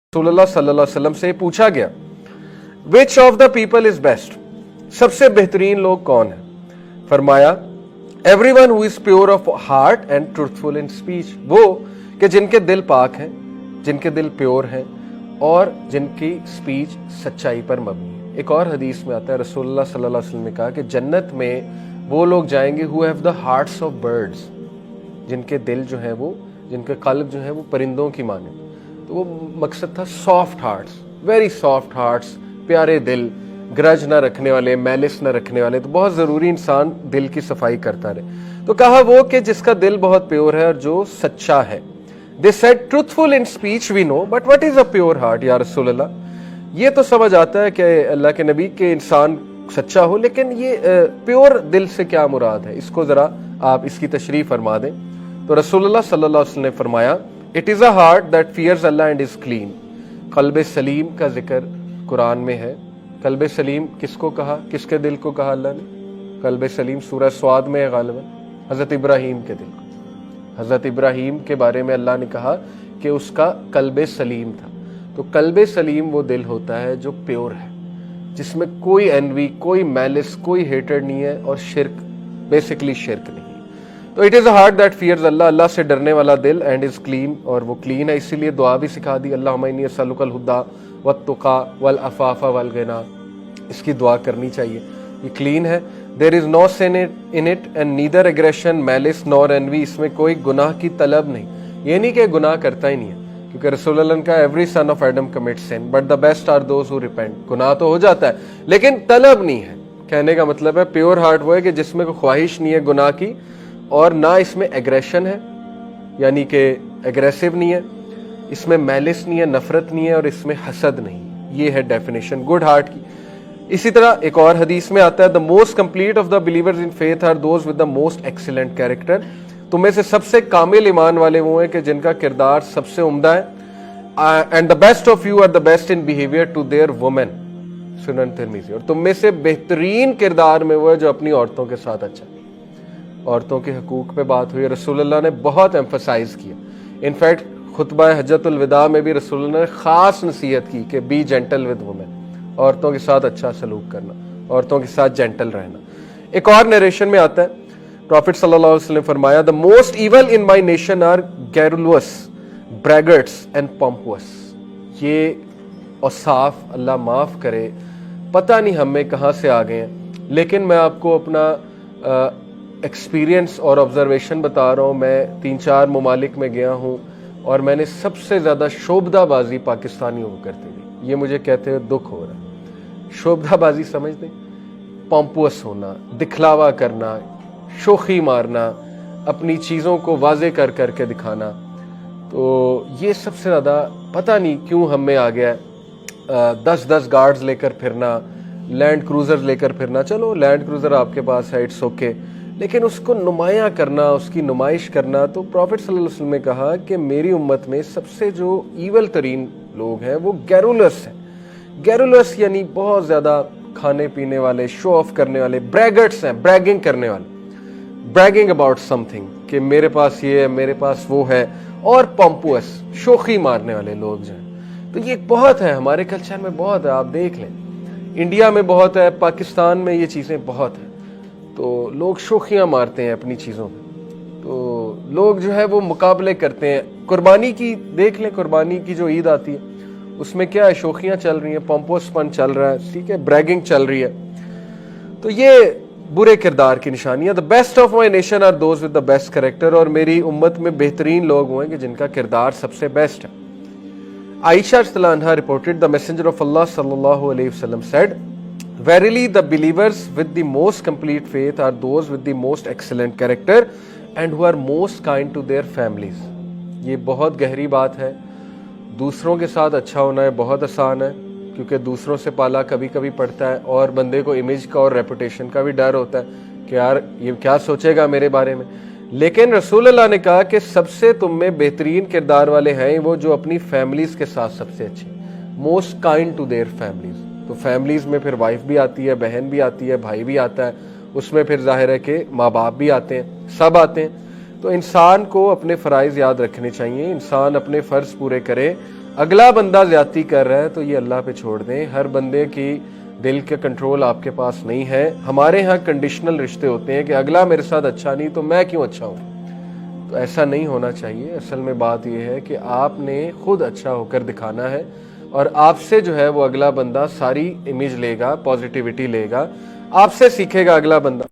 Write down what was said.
रसूलुल्लाह सल्लल्लाहु अलैहि वसल्लम से पूछा गया, which of the people is best, सबसे बेहतरीन लोग कौन है? फरमाया, everyone who is pure of heart and truthful in speech, वो कि जिनके दिल पाक हैं, जिनके दिल प्योर हैं और जिनकी स्पीच सच्चाई पर मबनी है। एक और हदीस में आता है, रसूलुल्लाह सल्लल्लाहु अलैहि वसल्लम ने कहा कि जन्नत में वो लोग जाएंगे who have the hearts of birds, जिनके दिल जो है वो, जिनके कल्ब जो है वो परिंदों की माने। तो वो मकसद था soft hearts, very soft hearts, प्यारे दिल, ग्रज ना रखने वाले, मैलिस ना रखने वाले। तो बहुत ज़रूरी इंसान दिल की सफाई करता रहे। तो कहा वो कि जिसका दिल बहुत प्योर है और जो सच्चा है। They said truthful in speech we know but what is a pure heart या रसूलल्लाह। ये तो समझ आता है कि अल्लाह के नबी के इंसान सच्चा हो, लेकिन ये प्योर दिल से क्या मुराद है, इसको ज़रा आप इसकी तशरीह फरमा दें। तो रसूलुल्लाह सल्लल्लाहु अलैहि वसल्लम ने फरमाया, it is a heart that fears अल्लाह एंड इज़ क्लीन। कल्ब सलीम का जिक्र कुरान में है। कल्ब सलीम किसको कहा, किसके दिल को कहा अल्लाह ने? कल्ब सलीम सूरह स्वाद में है गालिबन, हज़रत इब्राहीम के दिल को। हज़रत इब्राहीम के बारे में अल्लाह ने कहा कि उसका कल्ब सलीम था। तो कल्ब सलीम वो दिल होता है जो प्योर है, जिसमें कोई एनवी, कोई मैलिस, कोई हेटेड नहीं है और शिर्क, बेसिकली शिर्क नहीं। तो it is a heart that fears अल्लाह, अल्लाह से डरने वाला दिल, एंड इज़ क्लीन, और वो क्लीन है। इसीलिए दुआ भी सिखा दी, अल्लाहुम्मा इन्नी अस्अलुकल हुदा वत्तुका वल अफ़ाफ़ा वल गिना। इसकी दुआ करनी चाहिए। ये क्लीन है। There is no sin in it and neither aggression malice nor envy, इसमें कोई गुनाह की तलब नहीं। ये नहीं कि गुनाह करता ही नहीं है, क्योंकि रसूलुल्लाह का every son of Adam commit sin but the best are those who repent. गुनाह तो हो जाता है लेकिन तलब नहीं है। कहने का मतलब है प्योर हार्ट वो है कि जिसमें कोई ख्वाहिश नहीं है गुनाह की, और ना इसमें एग्रेशन है, यानी कि एग्रेसिव नहीं है, इसमें मैलिस नहीं है, नफरत नहीं है, और इसमें हसद नहीं। ये है डेफिनेशन गुड हार्ट की। इसी तरह एक और हदीस में आता है, the most complete of the believers in faith are those with the most excellent character. तुम में से सबसे कामिल ईमान वाले वो हैं कि जिनका किरदार सबसे उम्दा है। And the best of you are the best in behaviour to their women, सुनन तिरमिज़ी। और तुम में से बेहतरीन किरदार में वो है जो अपनी औरतों के साथ अच्छा है। औरतों के हकूक पे बात हुई, रसूलुल्लाह ने बहुत एम्फसाइज किया। इनफैक्ट खुतबा हज्जतुल विदा में भी रसूलुल्लाह ने खास नसीहत की कि बी जेंटल विद वुमेन, औरतों के साथ अच्छा सलूक करना, औरतों के साथ जेंटल रहना। एक और नरेशन में आता है, प्रॉफिट सल्लल्लाहु अलैहि वसल्लम फरमाया, the most evil in my nation are garrulous, braggarts and pompous. ये औसाफ, अल्लाह माफ करे, पता नहीं हम में कहाँ से आ गए हैं, लेकिन मैं आपको अपना एक्सपीरियंस और ऑब्जर्वेशन बता रहा हूँ। मैं 3-4 ममालिक में गया हूँ और मैंने सबसे ज़्यादा शोबदाबाजी पाकिस्तानियों को करते हुए, ये मुझे कहते हुए दुख हो रहा है। शोबदाबाजी समझते, पॉम्पुअस होना, दिखलावा करना, शोखी मारना, अपनी चीज़ों को वाजे कर करके दिखाना। तो ये सबसे ज़्यादा पता नहीं क्यों हम में आ गया है। 10-10 गार्ड्स लेकर फिरना, लैंड क्रूज़र लेकर फिरना। चलो लैंड क्रूज़र आपके पास है, इट्स ओके, लेकिन उसको नुमायाँ करना, उसकी नुमाइश करना। तो प्रॉफिट सल्लल्लाहु अलैहि वसल्लम ने कहा कि मेरी उम्मत में सबसे जो ईवल तरीन लोग हैं वो गैरुलस हैं। गैरुलस यानी बहुत ज़्यादा खाने पीने वाले, शो ऑफ करने वाले, ब्रैगर्ट्स हैं, ब्रैगिंग करने वाले, ब्रैगिंग अबाउट समथिंग कि मेरे पास ये है, मेरे पास वो है, और पॉम्पुअस, शोखी मारने वाले लोग जो हैं। तो ये बहुत है, हमारे कल्चर में बहुत है। आप देख लें, इंडिया में बहुत है, पाकिस्तान में ये चीज़ें बहुत हैं। तो लोग शोखियाँ मारते हैं अपनी चीज़ों में। तो लोग जो है वो मुकाबले करते हैं। कुर्बानी की देख लें, कुर्बानी की जो ईद आती है उसमें क्या है, शोखियाँ चल रही हैं, पॉम्पोसपन चल रहा है, ठीक है, ब्रैगिंग चल रही है। तो ये बुरे किरदार की निशानियाँ। The best of my nation are those with the best character, और मेरी उम्मत में बेहतरीन लोग हुए कि जिनका किरदार सबसे बेस्ट है। आयशा रज़ियल्लाहु अन्हा रिपोर्टेड, द मैसेंजर ऑफ अल्लाह सल्लल्लाहु अलैहि वसल्लम said, verily the believers with the most complete faith are those with the most excellent character and who are most kind to their families। ये बहुत गहरी बात है। दूसरों के साथ अच्छा होना है बहुत आसान है, क्योंकि दूसरों से पाला कभी कभी पड़ता है, और बंदे को इमेज का और रेपुटेशन का भी डर होता है कि यार ये क्या सोचेगा मेरे बारे में। लेकिन रसूलुल्लाह ने कहा कि सबसे तुम में बेहतरीन किरदार वाले हैं वो जो अपनी फैमिलीज के साथ सबसे अच्छे, most kind to their families. तो फैमिलीज में फिर वाइफ भी आती है, बहन भी आती है, भाई भी आता है, उसमें फिर जाहिर है कि माँ बाप भी आते हैं, सब आते हैं। तो इंसान को अपने फ़राइज़ याद रखने चाहिए, इंसान अपने फ़र्ज़ पूरे करे, अगला बंदा ज्यादती कर रहा है तो ये अल्लाह पे छोड़ दें। हर बंदे की दिल का कंट्रोल आपके पास नहीं है। हमारे यहाँ कंडीशनल रिश्ते होते हैं कि अगला मेरे साथ अच्छा नहीं तो मैं क्यों अच्छा हूँ। तो ऐसा नहीं होना चाहिए। असल में बात यह है कि आपने खुद अच्छा होकर दिखाना है और आपसे जो है वो अगला बंदा सारी इमेज लेगा, पॉजिटिविटी लेगा, आपसे सीखेगा अगला बंदा।